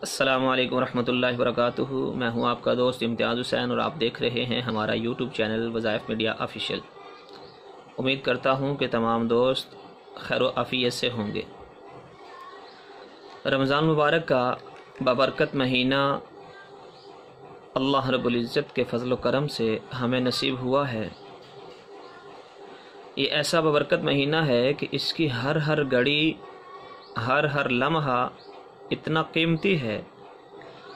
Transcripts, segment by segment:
السلام علیکم ورحمۃ اللہ وبرکاتہ۔ میں ہوں آپ کا دوست امتیاز حسین اور آپ دیکھ رہے ہیں ہمارا یوٹیوب چینل وظائف میڈیا آفیشیل۔ امید کرتا ہوں کہ تمام دوست خیر و عافیت سے ہوں گے۔ رمضان مبارک کا بابرکت مہینہ اللہ رب العزت کے فضل و کرم سے ہمیں نصیب ہوا ہے۔ یہ ایسا بابرکت مہینہ ہے کہ اس کی ہر گھڑی ہر لمحہ اتنا قیمتی ہے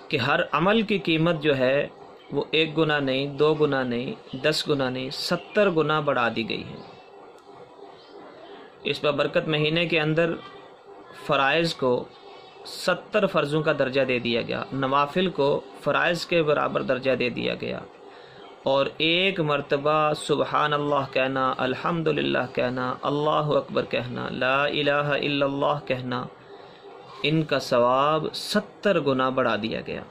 کہ ہر عمل کی قیمت جو ہے وہ 1 گنا نہیں، 2 گنا نہیں، 10 گنا نہیں، 70 گنا بڑھا دی گئی ہے۔ اس بابرکت مہینے کے اندر فرائض کو 70 فرضوں کا درجہ دے دیا گیا، نوافل کو فرائض کے برابر درجہ دے دیا گیا، اور 1 مرتبہ سبحان اللہ کہنا، الحمدللہ کہنا، اللہ اکبر کہنا، لا الہ الا اللہ کہنا، ان کا ثواب 70 گنا بڑھا دیا گیا۔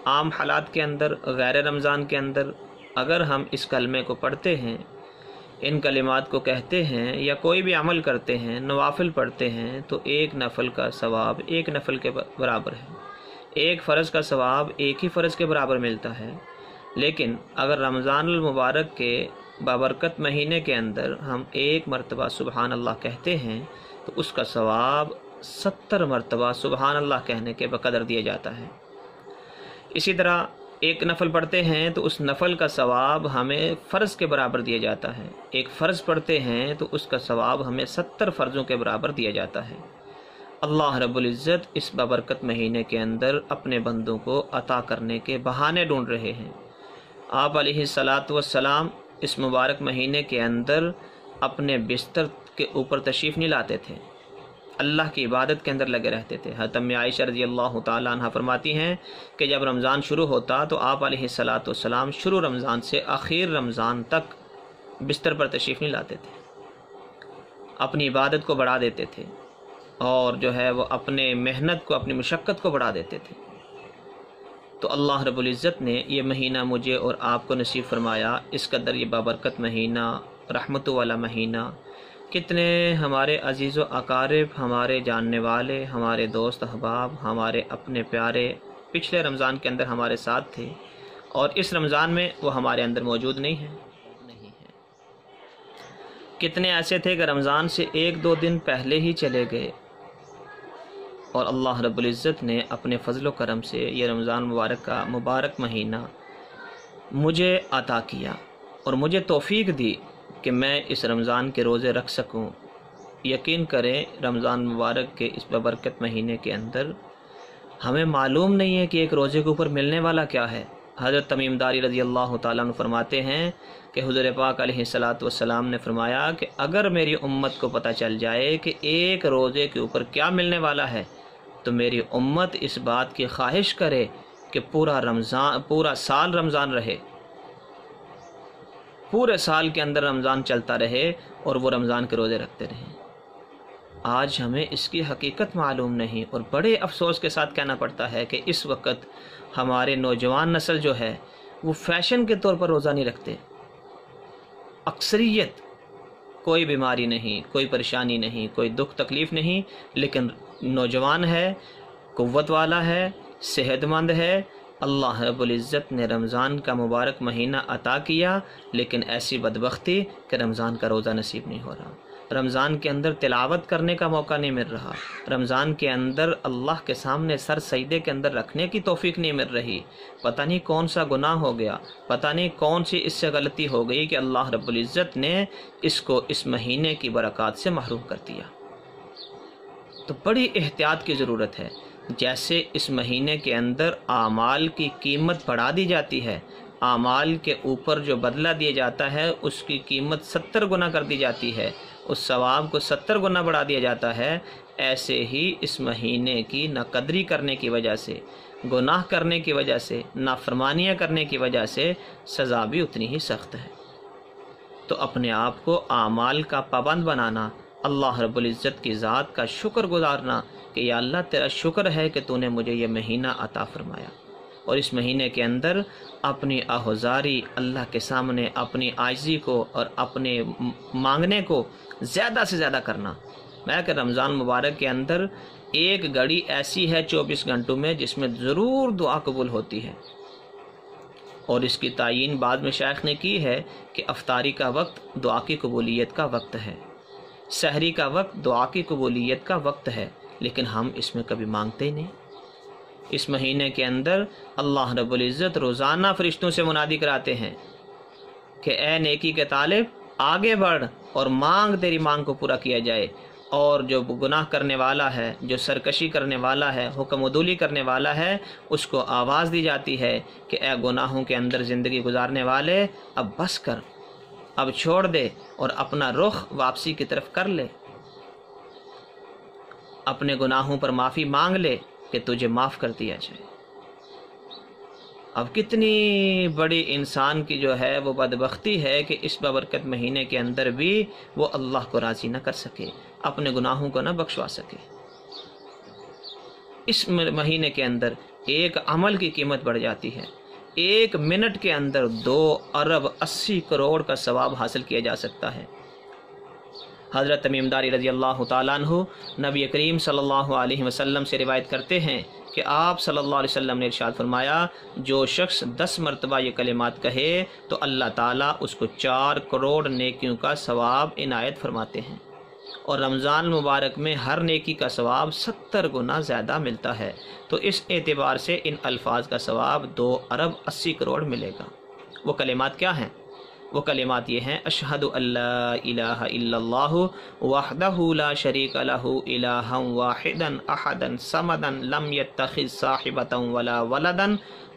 عام حالات کے اندر، غیر رمضان کے اندر اگر ہم اس کلمے کو پڑھتے ہیں، ان کلمات کو کہتے ہیں یا کوئی بھی عمل کرتے ہیں، نوافل پڑھتے ہیں، تو 1 نفل کا ثواب 1 نفل کے برابر ہے، 1 فرض کا ثواب 1 ہی فرض کے برابر ملتا ہے۔ لیکن اگر رمضان المبارک کے بابرکت مہینے کے اندر ہم 1 مرتبہ سبحان اللہ کہتے ہیں تو اس کا ثواب 70 مرتبہ سبحان اللہ کہنے کے بقدر دیا جاتا ہے۔ اسی طرح 1 نفل پڑھتے ہیں تو اس نفل کا ثواب ہمیں فرض کے برابر دیا جاتا ہے، 1 فرض پڑھتے ہیں تو اس کا ثواب ہمیں 70 فرضوں کے برابر دیا جاتا ہے۔ اللہ رب العزت اس بابرکت مہینے کے اندر اپنے بندوں کو عطا کرنے کے بہانے ڈھونڈ رہے ہیں۔ آپ علیہ الصلاۃ والسلام اس مبارک مہینے کے اندر اپنے بستر کے اوپر تشریف نہیں لاتے تھے، اللہ کی عبادت کے اندر لگے رہتے تھے۔ حضرت ام عائشہ رضی اللہ تعالیٰ عنہ فرماتی ہیں کہ جب رمضان شروع ہوتا تو آپ علیہ الصلاۃ والسلام شروع رمضان سے آخر رمضان تک بستر پر تشریف نہیں لاتے تھے، اپنی عبادت کو بڑھا دیتے تھے، اور جو ہے وہ اپنے محنت کو، اپنی مشقت کو بڑھا دیتے تھے۔ تو اللہ رب العزت نے یہ مہینہ مجھے اور آپ کو نصیب فرمایا، اس قدر یہ بابرکت مہینہ، رحمتوں والا مہینہ۔ کتنے ہمارے عزیز و اقارب، ہمارے جاننے والے، ہمارے دوست احباب، ہمارے اپنے پیارے پچھلے رمضان کے اندر ہمارے ساتھ تھے، اور اس رمضان میں وہ ہمارے اندر موجود نہیں ہیں۔ کتنے ایسے تھے کہ رمضان سے 1-2 دن پہلے ہی چلے گئے، اور اللہ رب العزت نے اپنے فضل و کرم سے یہ رمضان مبارک کا مبارک مہینہ مجھے عطا کیا اور مجھے توفیق دی کہ میں اس رمضان کے روزے رکھ سکوں۔ یقین کریں، رمضان مبارک کے اس بابرکت مہینے کے اندر ہمیں معلوم نہیں ہے کہ ایک روزے کے اوپر ملنے والا کیا ہے۔ حضرت تمیم داری رضی اللہ تعالیٰ عنہ فرماتے ہیں کہ حضور پاک علیہ الصلاۃ والسلام نے فرمایا کہ اگر میری امت کو پتہ چل جائے کہ ایک روزے کے اوپر کیا ملنے والا ہے تو میری امت اس بات کی خواہش کرے کہ پورا سال رمضان رہے، پورے سال کے اندر رمضان چلتا رہے اور وہ رمضان کے روزے رکھتے رہیں۔ آج ہمیں اس کی حقیقت معلوم نہیں، اور بڑے افسوس کے ساتھ کہنا پڑتا ہے کہ اس وقت ہمارے نوجوان نسل جو ہے وہ فیشن کے طور پر روزہ نہیں رکھتے۔ اکثریت، کوئی بیماری نہیں، کوئی پریشانی نہیں، کوئی دکھ تکلیف نہیں، لیکن نوجوان ہے، قوت والا ہے، صحت مند ہے، اللہ رب العزت نے رمضان کا مبارک مہینہ عطا کیا، لیکن ایسی بدبختی کہ رمضان کا روزہ نصیب نہیں ہو رہا، رمضان کے اندر تلاوت کرنے کا موقع نہیں مل رہا، رمضان کے اندر اللہ کے سامنے سر سجدے کے اندر رکھنے کی توفیق نہیں مل رہی۔ پتہ نہیں کون سا گناہ ہو گیا، پتہ نہیں کون سی اس سے غلطی ہو گئی کہ اللہ رب العزت نے اس کو اس مہینے کی برکات سے محروم کر دیا۔ تو بڑی احتیاط کی ضرورت ہے۔ جیسے اس مہینے کے اندر اعمال کی قیمت بڑھا دی جاتی ہے، اعمال کے اوپر جو بدلہ دیا جاتا ہے اس کی قیمت 70 گنا کر دی جاتی ہے، اس ثواب کو 70 گنا بڑھا دیا جاتا ہے، ایسے ہی اس مہینے کی ناقدری کرنے کی وجہ سے، گناہ کرنے کی وجہ سے، نافرمانیاں کرنے کی وجہ سے سزا بھی اتنی ہی سخت ہے۔ تو اپنے آپ کو اعمال کا پابند بنانا، اللہ رب العزت کی ذات کا شکر گزارنا کہ یا اللہ تیرا شکر ہے کہ تو نے مجھے یہ مہینہ عطا فرمایا، اور اس مہینے کے اندر اپنی آہوزاری اللہ کے سامنے، اپنی عاجزی کو اور اپنے مانگنے کو زیادہ سے زیادہ کرنا۔ میں کہ رمضان مبارک کے اندر ایک گھڑی ایسی ہے 24 گھنٹوں میں جس میں ضرور دعا قبول ہوتی ہے، اور اس کی تعین بعد میں شیخ نے کی ہے کہ افطاری کا وقت دعا کی قبولیت کا وقت ہے، سحری کا وقت دعا کی قبولیت کا وقت ہے، لیکن ہم اس میں کبھی مانگتے ہی نہیں۔ اس مہینے کے اندر اللہ رب العزت روزانہ فرشتوں سے منادی کراتے ہیں کہ اے نیکی کے طالب آگے بڑھ اور مانگ، تیری مانگ کو پورا کیا جائے، اور جو گناہ کرنے والا ہے، جو سرکشی کرنے والا ہے، حکم عدولی کرنے والا ہے، اس کو آواز دی جاتی ہے کہ اے گناہوں کے اندر زندگی گزارنے والے، اب بس کر، اب چھوڑ دے اور اپنا رخ واپسی کی طرف کر لے، اپنے گناہوں پر معافی مانگ لے کہ تجھے معاف کر دیا جائے۔ اب کتنی بڑی انسان کی جو ہے وہ بدبختی ہے کہ اس بابرکت مہینے کے اندر بھی وہ اللہ کو راضی نہ کر سکے، اپنے گناہوں کو نہ بخشوا سکے۔ اس مہینے کے اندر ایک عمل کی قیمت بڑھ جاتی ہے، 1 منٹ کے اندر 2 ارب 80 کروڑ کا ثواب حاصل کیا جا سکتا ہے۔ حضرت تمیم داری رضی اللہ تعالیٰ عنہ نبی کریم صلی اللہ علیہ وسلم سے روایت کرتے ہیں کہ آپ صلی اللہ علیہ وسلم نے ارشاد فرمایا، جو شخص 10 مرتبہ یہ کلمات کہے تو اللہ تعالیٰ اس کو 4 کروڑ نیکیوں کا ثواب عنایت فرماتے ہیں، اور رمضان المبارک میں ہر نیکی کا ثواب 70 گنا زیادہ ملتا ہے۔ تو اس اعتبار سے ان الفاظ کا ثواب 2 ارب 80 کروڑ ملے گا۔ وہ کلمات کیا ہیں؟ وہ کلمات یہ ہیں: اشہد ان لا الہ الا اللہ وحدہ لا شریک لہ الہا واحدا احدا صمدا لم یتخذ صاحبۃ ولا ولدا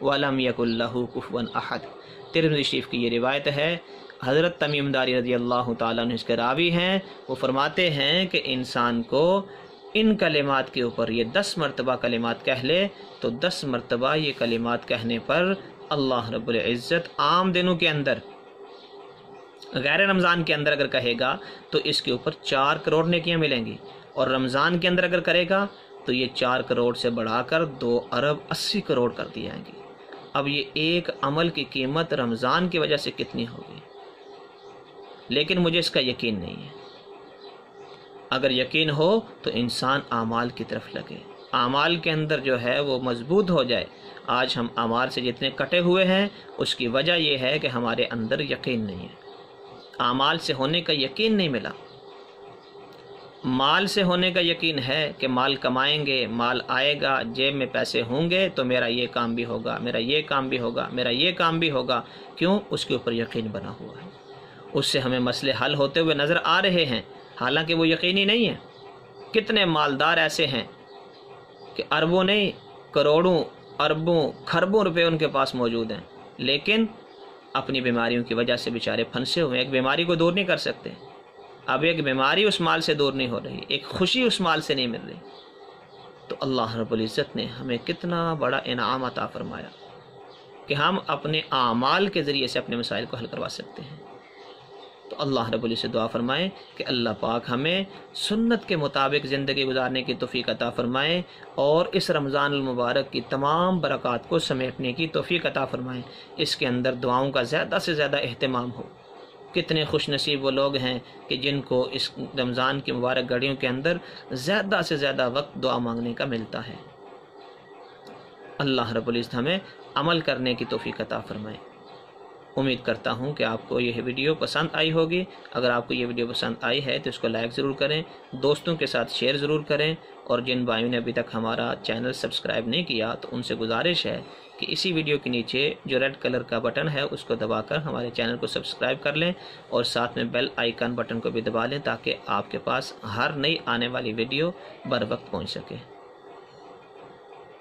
ولم یکن لہ کفوا احد۔ ترمذی شریف کی یہ روایت ہے۔ حضرت تمیم داری رضی اللہ تعالیٰ عنہ اس کے راوی ہیں، وہ فرماتے ہیں کہ انسان کو ان کلمات کے اوپر یہ 10 مرتبہ کلمات کہہ لے تو 10 مرتبہ یہ کلمات کہنے پر اللہ رب العزت عام دنوں کے اندر، غیر رمضان کے اندر اگر کہے گا تو اس کے اوپر 4 کروڑ نیکیاں ملیں گی، اور رمضان کے اندر اگر کرے گا تو یہ 4 کروڑ سے بڑھا کر 2 ارب 80 کروڑ کر دی جائیں گی۔ اب یہ ایک عمل کی قیمت رمضان کی وجہ سے کتنی ہوگی، لیکن مجھے اس کا یقین نہیں ہے۔ اگر یقین ہو تو انسان اعمال کی طرف لگے، اعمال کے اندر جو ہے وہ مضبوط ہو جائے۔ آج ہم اعمال سے جتنے کٹے ہوئے ہیں اس کی وجہ یہ ہے کہ ہمارے اندر یقین نہیں ہے، اعمال سے ہونے کا یقین نہیں ملا۔ مال سے ہونے کا یقین ہے کہ مال کمائیں گے، مال آئے گا، جیب میں پیسے ہوں گے تو میرا یہ کام بھی ہوگا، میرا یہ کام بھی ہوگا، میرا یہ کام بھی ہوگا۔ کیوں؟ اس کے اوپر یقین بنا ہوا ہے، اس سے ہمیں مسئلے حل ہوتے ہوئے نظر آ رہے ہیں، حالانکہ وہ یقینی نہیں ہے۔ کتنے مالدار ایسے ہیں کہ اربوں نہیں، کروڑوں، اربوں، کھربوں روپے ان کے پاس موجود ہیں، لیکن اپنی بیماریوں کی وجہ سے بیچارے پھنسے ہوئے ہیں، ایک بیماری کو دور نہیں کر سکتے۔ اب ایک بیماری اس مال سے دور نہیں ہو رہی، ایک خوشی اس مال سے نہیں مل رہی۔ تو اللہ رب العزت نے ہمیں کتنا بڑا انعام عطا فرمایا کہ ہم اپنے اعمال کے ذریعے سے اپنے مسائل کو حل کروا سکتے ہیں۔ تو اللہ رب العزت دعا فرمائیں کہ اللہ پاک ہمیں سنت کے مطابق زندگی گزارنے کی توفیق عطا فرمائیں، اور اس رمضان المبارک کی تمام برکات کو سمیٹنے کی توفیق عطا فرمائیں۔ اس کے اندر دعاؤں کا زیادہ سے زیادہ اہتمام ہو۔ کتنے خوش نصیب وہ لوگ ہیں کہ جن کو اس رمضان کی مبارک گھڑیوں کے اندر زیادہ سے زیادہ وقت دعا مانگنے کا ملتا ہے۔ اللہ رب العزت ہمیں عمل کرنے کی توفیق عطا فرمائے۔ امید کرتا ہوں کہ آپ کو یہ ویڈیو پسند آئی ہوگی۔ اگر آپ کو یہ ویڈیو پسند آئی ہے تو اس کو لائک ضرور کریں، دوستوں کے ساتھ شیئر ضرور کریں، اور جن بھائیوں نے ابھی تک ہمارا چینل سبسکرائب نہیں کیا تو ان سے گزارش ہے کہ اسی ویڈیو کے نیچے جو ریڈ کلر کا بٹن ہے اس کو دبا کر ہمارے چینل کو سبسکرائب کر لیں، اور ساتھ میں بیل آئیکن بٹن کو بھی دبا لیں تاکہ آپ کے پاس ہر نئی آنے والی ویڈیو بر وقت پہنچ سکے۔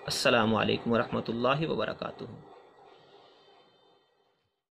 السلام علیکم ورحمۃ اللہ وبرکاتہ۔